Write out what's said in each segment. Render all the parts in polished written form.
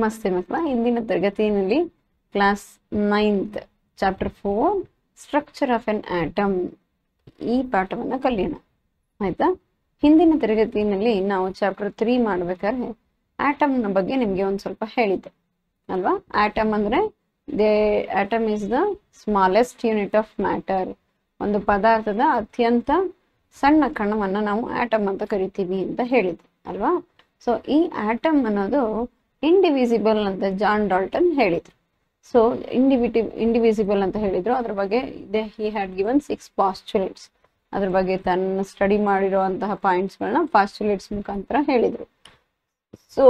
ನಮಸ್ತೆ ಮಕ್ಕಳ. ಇಂದಿನ ತರಗತಿಯಲ್ಲಿ class 9th chapter 4 structure of N atom ಈ ಪಾಠವನ್ನು ಕಲಿಯೋಣ. ಆಯ್ತಾ? ಹಿಂದಿನ ತರಗತಿಯಲ್ಲಿ ನಾವು ಚಾಪ್ಟರ್ 3 ಮಾಡಬೇಕಾದ್ರೆ ಆಟಮ್ನ ಬಗ್ಗೆ ನಿಮಗೆ ಒಂದು ಸ್ವಲ್ಪ ಹೇಳಿದ್ದೆ ಅಲ್ವಾ? ಆಟಮ್ ಅಂದರೆ atom is the smallest unit of matter. ಒಂದು ಪದಾರ್ಥದ ಅತ್ಯಂತ ಸಣ್ಣ ಕಣವನ್ನು ನಾವು ಆಟಮ್ ಅಂತ ಕರಿತೀವಿ ಅಂತ ಹೇಳಿದ್ವಿ ಅಲ್ವಾ? ಸೊ ಈ ಆಟಮ್ ಅನ್ನೋದು ಇಂಡಿವಿಸಿಬಲ್ ಅಂತ ಜಾನ್ ಡಾಲ್ಟನ್ ಹೇಳಿದ್ರು. ಸೊ ಇಂಡಿವಿಸಿಬಲ್ ಅಂತ ಹೇಳಿದ್ರು. ಅದ್ರ ಬಗ್ಗೆ ಹಿ ಹ್ಯಾಡ್ ಗಿವನ್ 6 ಪಾಸ್ಚುಲೇಟ್ಸ್. ಅದ್ರ ಬಗ್ಗೆ ತನ್ನ ಸ್ಟಡಿ ಮಾಡಿರುವಂತಹ ಪಾಯಿಂಟ್ಸ್ಗಳನ್ನ ಪಾಸ್ಚುಲೇಟ್ಸ್ ಮುಖಾಂತರ ಹೇಳಿದ್ರು. ಸೊ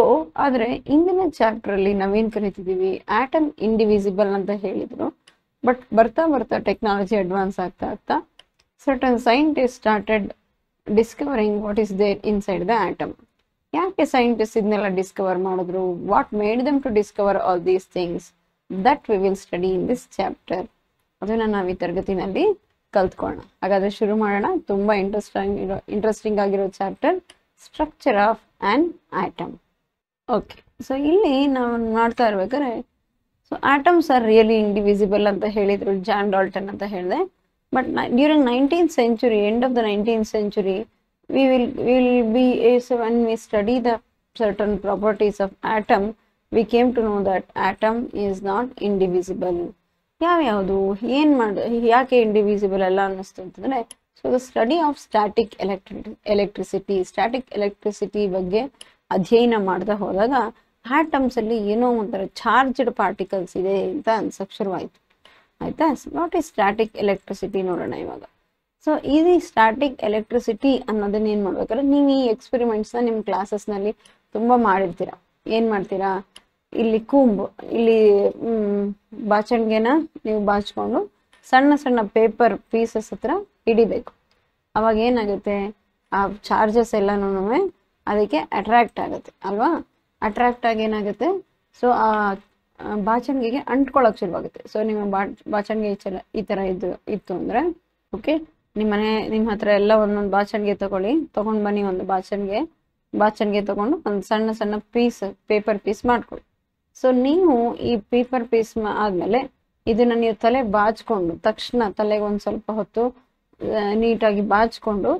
ಆದರೆ ಇಂದಿನ ಚಾಪ್ಟ್ರಲ್ಲಿ ನಾವೇನು ಕರಿತಿದ್ದೀವಿ, ಆಟಮ್ ಇಂಡಿವಿಸಿಬಲ್ ಅಂತ ಹೇಳಿದ್ರು. ಬಟ್ ಬರ್ತಾ ಬರ್ತಾ ಟೆಕ್ನಾಲಜಿ ಅಡ್ವಾನ್ಸ್ ಆಗ್ತಾ ಆಗ್ತಾ certain scientist started discovering what is there inside the atom. ಯಾಕೆ ಸೈಂಟಿಸ್ಟ್ ಇದನ್ನೆಲ್ಲ ಡಿಸ್ಕವರ್ ಮಾಡಿದ್ರು? What made them to discover all these things? That we will study in this chapter. ಅದನ್ನು ನಾವು ಈ ತರಗತಿನಲ್ಲಿ ಕಲ್ತ್ಕೊಳ್ಳೋಣ. ಹಾಗಾದರೆ ಶುರು ಮಾಡೋಣ. ತುಂಬ ಇಂಟ್ರೆಸ್ಟಿಂಗ್ ಆಗಿರೋ chapter structure of an atom. Okay, so ಇಲ್ಲಿ ನಾವು ಮಾಡ್ತಾ ಇರ್ಬೇಕಾದ್ರೆ so atoms are really indivisible ಅಂತ ಹೇಳಿದರು ಜಾನ್ ಡಾಲ್ಟನ್ ಅಂತ ಹೇಳಿದೆ. But during 19th century, end of the 19th century, we will be so when we study the certain properties of atom, we came to know that atom is not indivisible. ಯಾವ್ಯಾವುದು ಯಾಕೆ indivisible ಎಲ್ಲ ಅನ್ನಿಸ್ತು ಅಂತಂದರೆ, so the study of static electricity ಬಗ್ಗೆ ಅಧ್ಯಯನ ಮಾಡ್ತಾ ಹೋದಾಗ atoms ಅಲ್ಲಿ ಏನೋ ಒಂಥರ ಚಾರ್ಜ್ಡ್ ಪಾರ್ಟಿಕಲ್ಸ್ ಇದೆ ಅಂತ ಅನ್ಸಕ್ಕೆ ಶುರುವಾಯಿತು. ಆಯ್ತಾ? ವಾಟ್ ಈಸ್ ಸ್ಟ್ಯಾಟಿಕ್ ಎಲೆಕ್ಟ್ರಿಸಿಟಿ ನೋಡೋಣ ಇವಾಗ. ಸೊ ಇದು ಸ್ಟ್ಯಾಟಿಕ್ ಎಲೆಕ್ಟ್ರಿಸಿಟಿ ಅನ್ನೋದನ್ನ ಏನು ಮಾಡ್ಬೇಕಾದ್ರೆ, ನೀವು ಈ ಎಕ್ಸ್ಪೆರಿಮೆಂಟ್ಸ್ನ ನಿಮ್ಮ ಕ್ಲಾಸಸ್ನಲ್ಲಿ ತುಂಬ ಮಾಡಿರ್ತೀರ. ಏನು ಮಾಡ್ತೀರಾ? ಇಲ್ಲಿ ಇಲ್ಲಿ ಬಾಚಣಿಗೆನ ನೀವು ಬಾಚ್ಕೊಂಡು ಸಣ್ಣ ಸಣ್ಣ ಪೇಪರ್ ಪೀಸಸ್ ಹತ್ರ ಹಿಡಿಬೇಕು. ಅವಾಗ ಏನಾಗುತ್ತೆ, ಆ ಚಾರ್ಜಸ್ ಎಲ್ಲನೂ ಅದಕ್ಕೆ ಅಟ್ರಾಕ್ಟ್ ಆಗುತ್ತೆ ಅಲ್ವಾ? ಅಟ್ರಾಕ್ಟ್ ಆಗಿ ಏನಾಗುತ್ತೆ, ಸೊ ಆ ಬಾಚಣಿಗೆಗೆ ಅಂಟ್ಕೊಳ್ಳೋಕೆ ಶುರುವಾಗುತ್ತೆ. ಸೊ ನಿಮ್ಮ ಬಾಚಣಿಗೆ ಈ ಥರ ಇತ್ತು ಅಂದರೆ, ಓಕೆ, ನಿಮ್ಮ ಹತ್ರ ಎಲ್ಲ ಒಂದೊಂದು ಬಾಚಣಿಗೆ ತೊಗೊಂಡು ಬನ್ನಿ. ಒಂದು ಬಾಚಣಿಗೆ ತೊಗೊಂಡು ಒಂದು ಸಣ್ಣ ಸಣ್ಣ ಪೇಪರ್ ಪೀಸ್ ಮಾಡ್ಕೊಳ್ಳಿ. ಸೊ ನೀವು ಈ ಪೇಪರ್ ಪೀಸ್ ಆದಮೇಲೆ ಇದನ್ನು ನೀವು ತಲೆ ಬಾಚ್ಕೊಂಡು ತಕ್ಷಣ ತಲೆಗೆ ಒಂದು ಸ್ವಲ್ಪ ಹೊತ್ತು ನೀಟಾಗಿ ಬಾಚ್ಕೊಂಡು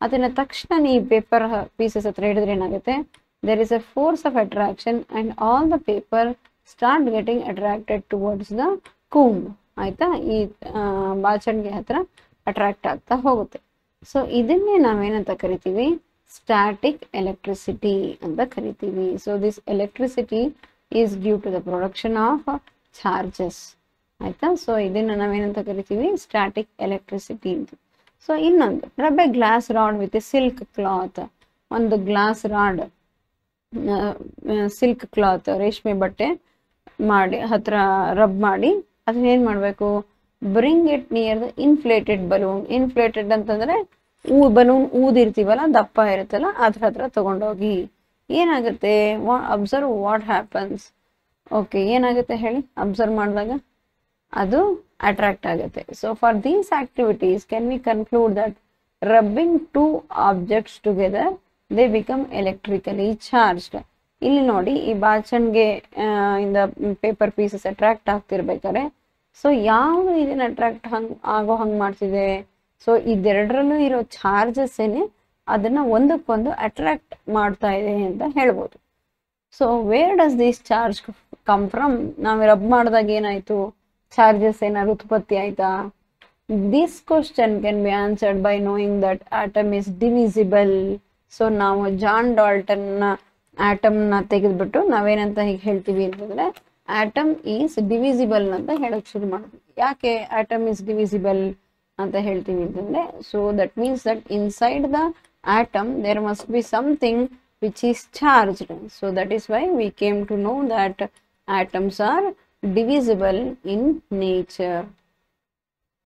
ಅದನ್ನು ತಕ್ಷಣ ನೀವು ಪೇಪರ್ ಪೀಸಸ್ ಹತ್ರ ಹಿಡಿದ್ರೆ ಏನಾಗುತ್ತೆ, there is a force of attraction and all the paper start getting attracted towards the comb. ಆಯಿತಾ? ಈ ಬಾಚಣಿಗೆ ಹತ್ರ ಅಟ್ರಾಕ್ಟ್ ಆಗ್ತಾ ಹೋಗುತ್ತೆ. ಸೊ ಇದನ್ನೇ ನಾವೇನಂತ ಕರಿತೀವಿ, ಸ್ಟ್ಯಾಟಿಕ್ ಎಲೆಕ್ಟ್ರಿಸಿಟಿ ಅಂತ ಕರಿತೀವಿ. So this electricity is due to the production of charges. ಆಯಿತಾ? ಸೊ ಇದನ್ನು ನಾವೇನಂತ ಕರಿತೀವಿ, ಸ್ಟ್ಯಾಟಿಕ್ ಎಲೆಕ್ಟ್ರಿಸಿಟಿ ಅಂತ. ಸೊ ಇನ್ನೊಂದು, rub a glass rod with a silk cloth. ಒಂದು ಗ್ಲಾಸ್ ರಾಡ್ ಸಿಲ್ಕ್ ಕ್ಲಾತ್ ರೇಷ್ಮೆ ಬಟ್ಟೆ ಮಾಡಿ ಹತ್ರ ರಬ್ ಮಾಡಿ ಅದನ್ನೇನು ಮಾಡಬೇಕು, bring it near the inflated balloon. Inflated ಅಂತಂದರೆ ಬಲೂನ್ ಊದಿರ್ತೀವಲ್ಲ, ದಪ್ಪ ಇರುತ್ತಲ್ಲ, ಅದ್ರ ಹತ್ರ ತಗೊಂಡೋಗಿ ಏನಾಗುತ್ತೆ, ಅಬ್ಸರ್ವ್ ವಾಟ್ ಹ್ಯಾಪನ್ಸ್. ಓಕೆ, ಏನಾಗುತ್ತೆ ಹೇಳಿ? ಅಬ್ಸರ್ವ್ ಮಾಡಿದಾಗ ಅದು ಅಟ್ರಾಕ್ಟ್ ಆಗುತ್ತೆ. So for these activities can we conclude that rubbing 2 objects together they become electrically charged. ಇಲ್ಲಿ ನೋಡಿ, ಈ ಬಾಚಣಿಗೆ ಇಂದ ಪೇಪರ್ ಪೀಸಸ್ ಅಟ್ರಾಕ್ಟ್ ಆಗ್ತಿರ್ಬೇಕಾದ್ರೆ ಸೊ ಯಾವುದು ಇದನ್ನ ಅಟ್ರಾಕ್ಟ್ ಆಗೋ ಹಂಗೆ ಮಾಡ್ತಿದೆ, ಸೊ ಇದೆರಡರಲ್ಲೂ ಇರೋ ಚಾರ್ಜಸ್ ಏನೇ ಅದನ್ನ ಒಂದಕ್ಕೊಂದು ಅಟ್ರಾಕ್ಟ್ ಮಾಡ್ತಾ ಇದೆ ಅಂತ ಹೇಳ್ಬೋದು. So where does this charge come from? ನಾವು ರಬ್ ಮಾಡಿದಾಗ ಏನಾಯ್ತು, ಚಾರ್ಜಸ್ ಏನಾದ್ರು ಉತ್ಪತ್ತಿ ಆಯ್ತಾ? This question can be answered by knowing that atom is divisible. So ನಾವು ಜಾನ್ ಡಾಲ್ಟನ್ನ ಆಟಮ್ನ ತೆಗೆದ್ಬಿಟ್ಟು ನಾವೇನಂತ ಹೀಗೆ ಹೇಳ್ತೀವಿ ಅಂತಂದರೆ, ಆಟಮ್ ಈಸ್ ಡಿವಿಸಿಬಲ್ ಅಂತ ಹೇಳೋಕೆ ಶುರು ಮಾಡಿದ್ವಿ. ಯಾಕೆ ಆಟಮ್ ಈಸ್ ಡಿವಿಸಿಬಲ್ ಅಂತ ಹೇಳ್ತೀವಿ ಅಂತಂದರೆ, so that means that inside the atom there must be something which is charged. So that is why we came to know that atoms are divisible in nature.